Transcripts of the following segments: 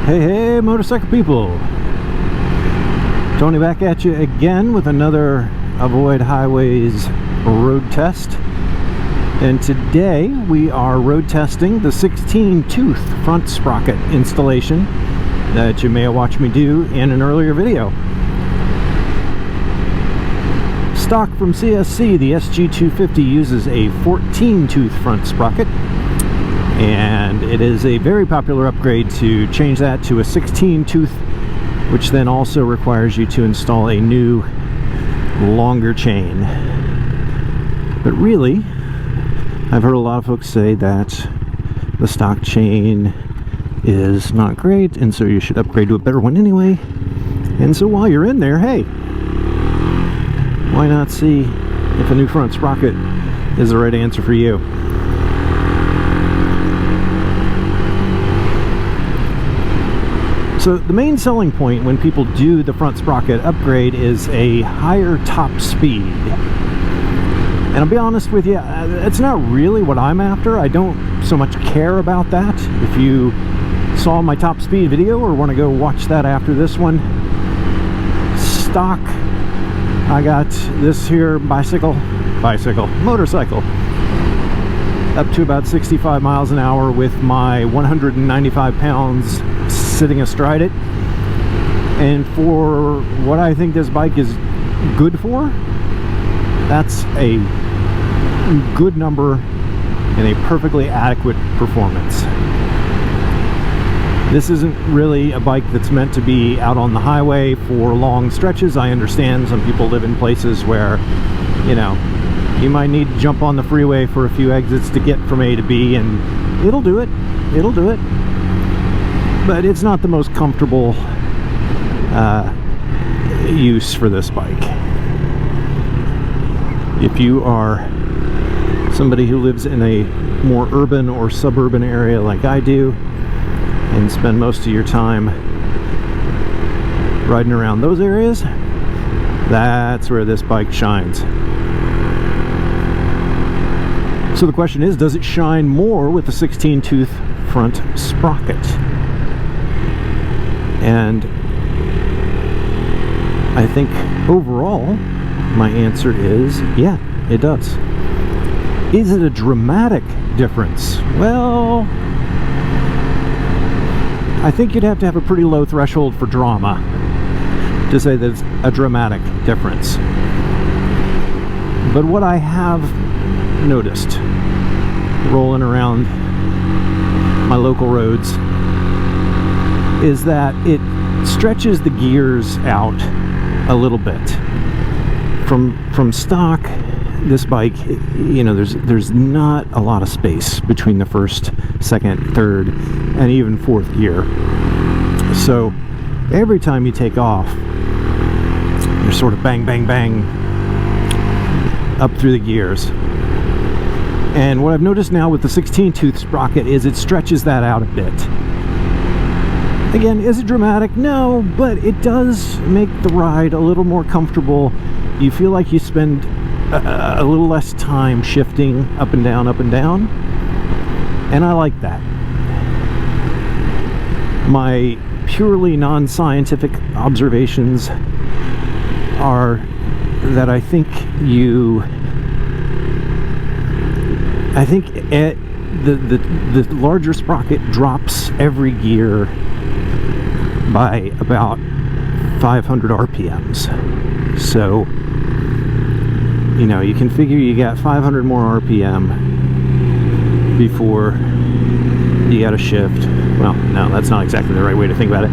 Hey motorcycle people, Tony back at you again with another Avoid Highways road test. And today we are road testing the 16-tooth front sprocket installation that you may have watched me do in an earlier video. Stock from CSC, the SG250 uses a 14-tooth front sprocket, and it is a very popular upgrade to change that to a 16-tooth, which then also requires you to install a new longer chain. But really, I've heard a lot of folks say that the stock chain is not great, and so you should upgrade to a better one anyway. And so while you're in there, hey, why not see if a new front sprocket is the right answer for you? So the main selling point when people do the front sprocket upgrade is a higher top speed. And I'll be honest with you, it's not really what I'm after. I don't so much care about that. If you saw my top speed video or want to go watch that after this one, stock, I got this here motorcycle, up to about 65 miles an hour with my 195 pounds sitting astride it. And for what I think this bike is good for, that's a good number and a perfectly adequate performance. This isn't really a bike that's meant to be out on the highway for long stretches. I understand some people live in places where, you know, you might need to jump on the freeway for a few exits to get from A to B, and it'll do it. It'll do it. But it's not the most comfortable use for this bike. If you are somebody who lives in a more urban or suburban area like I do, and spend most of your time riding around those areas, that's where this bike shines. So the question is, does it shine more with the 16-tooth front sprocket? And I think overall my answer is yeah, it does. Is it a dramatic difference? Well, I think you'd have to have a pretty low threshold for drama to say that it's a dramatic difference. But what I have noticed rolling around my local roads is that it stretches the gears out a little bit. From stock, this bike, you know, there's not a lot of space between the first, second, third, and even fourth gear. So every time you take off, you're sort of bang, bang, bang up through the gears. And what I've noticed now with the 16-tooth sprocket is it stretches that out a bit. Again, is it dramatic? No, but it does make the ride a little more comfortable. You feel like you spend a little less time shifting up and down, and I like that. My purely non-scientific observations are that I think the larger sprocket drops every gear by about 500 RPMs. So, you know, you can figure you got 500 more RPM before you got to shift. Well, no, that's not exactly the right way to think about it.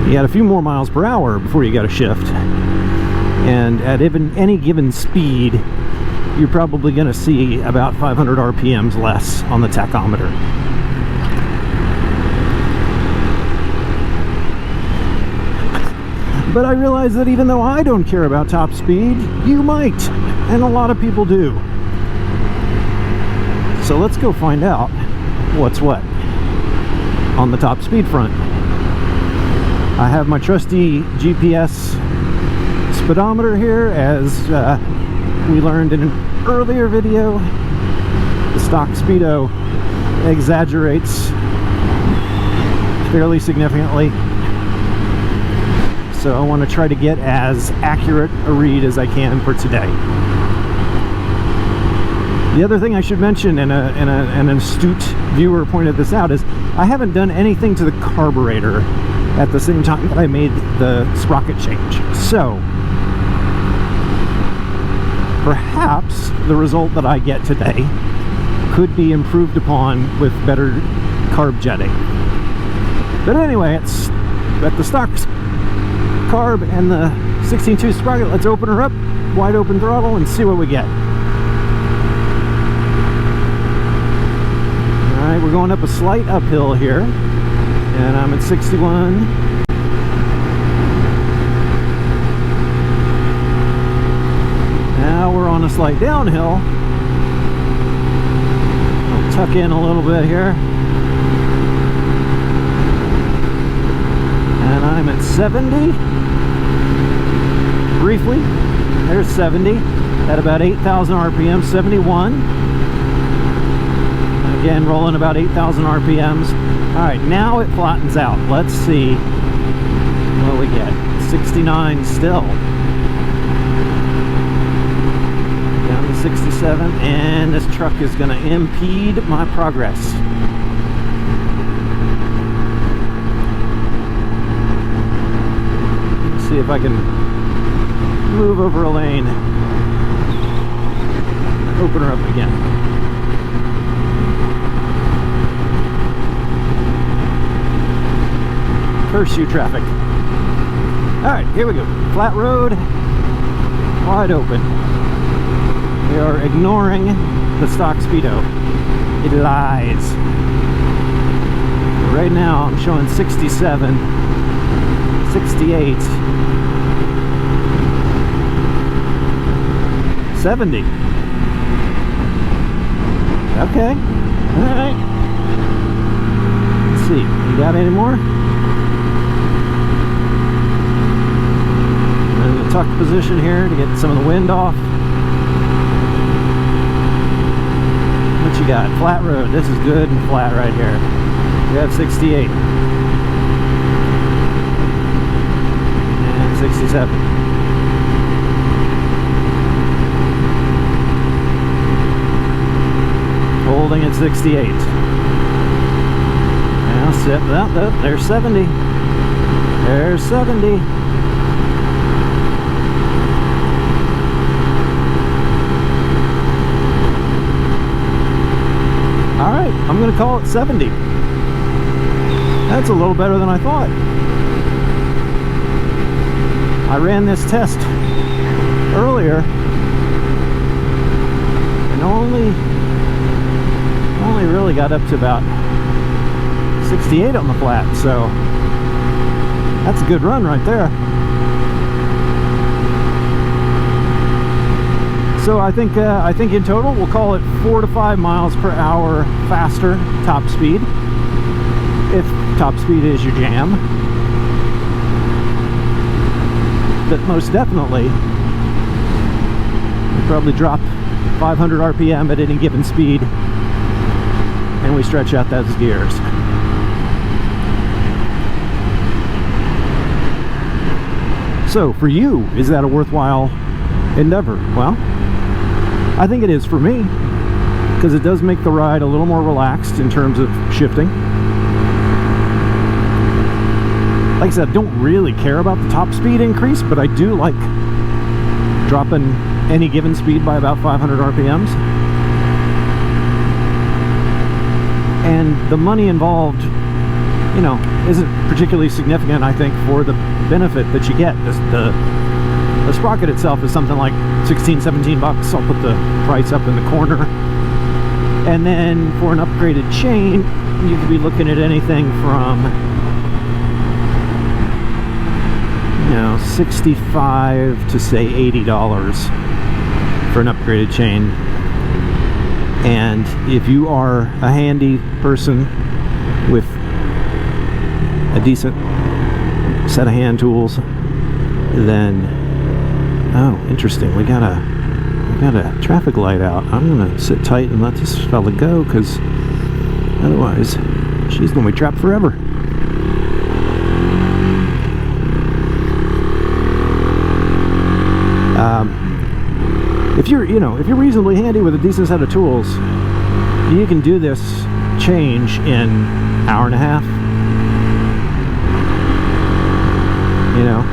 You got a few more miles per hour before you got to shift. And at any given speed, you're probably going to see about 500 RPMs less on the tachometer. But I realize that even though I don't care about top speed, you might, and a lot of people do. So let's go find out what's what on the top speed front. I have my trusty GPS speedometer here. As we learned in an earlier video, the stock speedo exaggerates fairly significantly. So I want to try to get as accurate a read as I can for today. The other thing I should mention, and an astute viewer pointed this out, is I haven't done anything to the carburetor at the same time that I made the sprocket change. So perhaps the result that I get today could be improved upon with better carb jetting. But anyway, it's at the stock carb and the 16.2 sprocket. Let's open her up, wide open throttle, and see what we get. Alright, we're going up a slight uphill here, and I'm at 61. Now we're on a slight downhill. I'll tuck in a little bit here. And I'm at 70. Briefly, there's 70 at about 8,000 RPM, 71. Again, rolling about 8,000 RPMs. Alright, now it flattens out. Let's see what we get. 69 still. Down to 67, and this truck is going to impede my progress. Let's see if I can move over a lane. Open her up again. Curse you, traffic. Alright, here we go. Flat road, wide open. We are ignoring the stock speedo. It lies. Right now I'm showing 67, 68, 70. Okay. Alright. Let's see. You got any more? I'm in a tuck position here to get some of the wind off. What you got? Flat road. This is good and flat right here. We got 68. And 67. Holding at 68. Now sit. Oh, there's 70. There's 70. Alright, I'm going to call it 70. That's a little better than I thought. I ran this test earlier and only really got up to about 68 on the flat, so that's a good run right there. So I think in total we'll call it 4 to 5 miles per hour faster top speed, if top speed is your jam. But most definitely we probably drop 500 RPM at any given speed, and we stretch out those gears. So for you, is that a worthwhile endeavor? Well, I think it is for me, because it does make the ride a little more relaxed in terms of shifting. Like I said, I don't really care about the top speed increase, but I do like dropping any given speed by about 500 RPMs. And the money involved, you know, isn't particularly significant, I think, for the benefit that you get. The sprocket itself is something like 16, 17 bucks. I'll put the price up in the corner. And then for an upgraded chain, you could be looking at anything from, you know, $65 to say $80 for an upgraded chain. And if you are a handy person with a decent set of hand tools, then, oh, interesting, we got a traffic light out. I'm gonna sit tight and let this fella go, because otherwise she's gonna be trapped forever. if you're reasonably handy with a decent set of tools, you can do this change in an hour and a half. You know,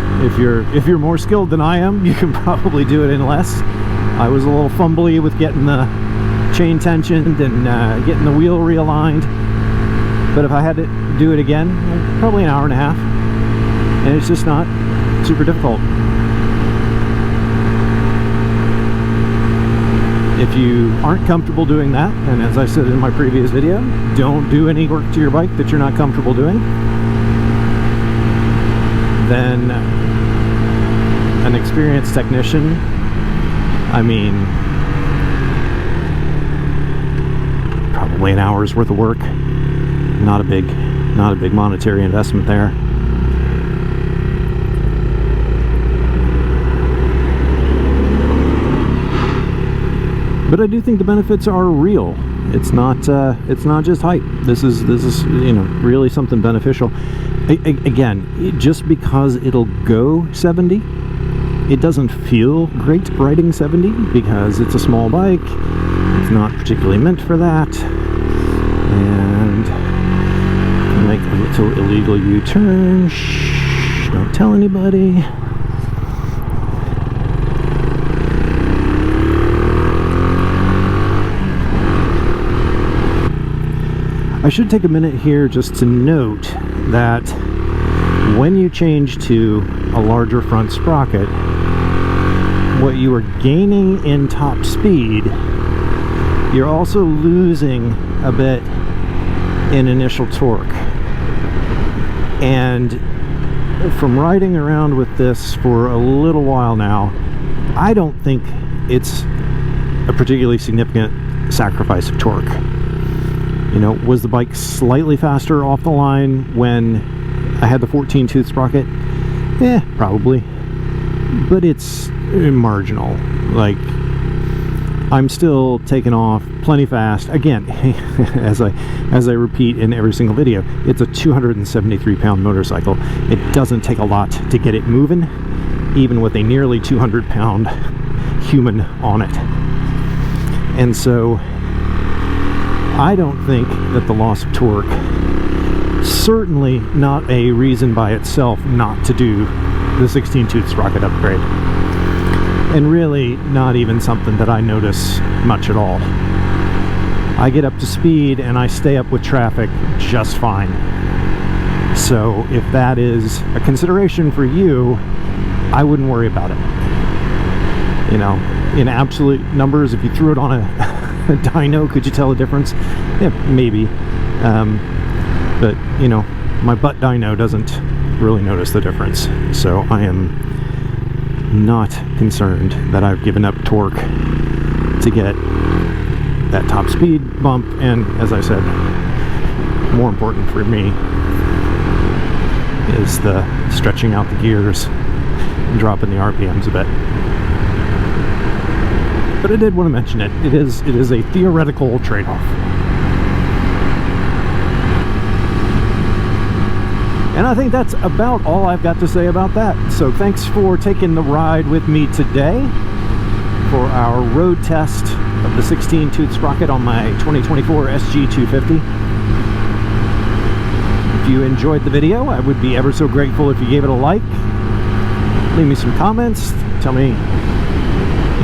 if you're more skilled than I am, you can probably do it in less. I was a little fumbly with getting the chain tensioned and getting the wheel realigned, but if I had to do it again, probably an hour and a half, and it's just not super difficult. If you aren't comfortable doing that, and as I said in my previous video, don't do any work to your bike that you're not comfortable doing, then an experienced technician, I mean, probably an hour's worth of work, not a big monetary investment there. But I do think the benefits are real. It's not just hype. This is really something beneficial. Again, just because it'll go 70, it doesn't feel great riding 70 because it's a small bike. It's not particularly meant for that. And make a little illegal U-turn. Shh, don't tell anybody. I should take a minute here just to note that when you change to a larger front sprocket, what you are gaining in top speed, you're also losing a bit in initial torque. And from riding around with this for a little while now, I don't think it's a particularly significant sacrifice of torque. You know, was the bike slightly faster off the line when I had the 14-tooth sprocket? Probably. But it's marginal. Like, I'm still taking off plenty fast. Again, as I repeat in every single video, it's a 273-pound motorcycle. It doesn't take a lot to get it moving, even with a nearly 200-pound human on it. And so I don't think that the loss of torque, certainly not a reason by itself not to do the 16-tooth sprocket upgrade, and really not even something that I notice much at all. I get up to speed and I stay up with traffic just fine. So if that is a consideration for you, I wouldn't worry about it. You know, in absolute numbers, if you threw it on a dyno, could you tell a difference? Yeah, maybe. But, you know, my butt dyno doesn't really notice the difference. So I am not concerned that I've given up torque to get that top speed bump. And as I said, more important for me is the stretching out the gears and dropping the RPMs a bit. But I did want to mention it. It is a theoretical trade-off. And I think that's about all I've got to say about that. So thanks for taking the ride with me today for our road test of the 16-tooth sprocket on my 2024 SG250. If you enjoyed the video, I would be ever so grateful if you gave it a like. Leave me some comments. Tell me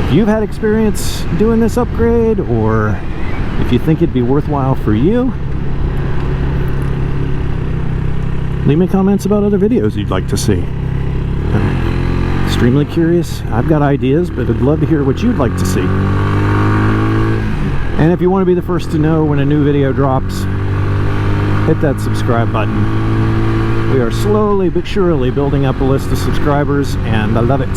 if you've had experience doing this upgrade, or if you think it'd be worthwhile for you. Leave me comments about other videos you'd like to see. I'm extremely curious. I've got ideas, but I'd love to hear what you'd like to see. And if you want to be the first to know when a new video drops, hit that subscribe button. We are slowly but surely building up a list of subscribers, and I love it.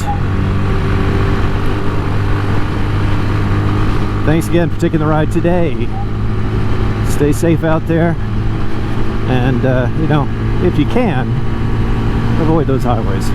Thanks again for taking the ride today. Stay safe out there, and you know, if you can, avoid those highways.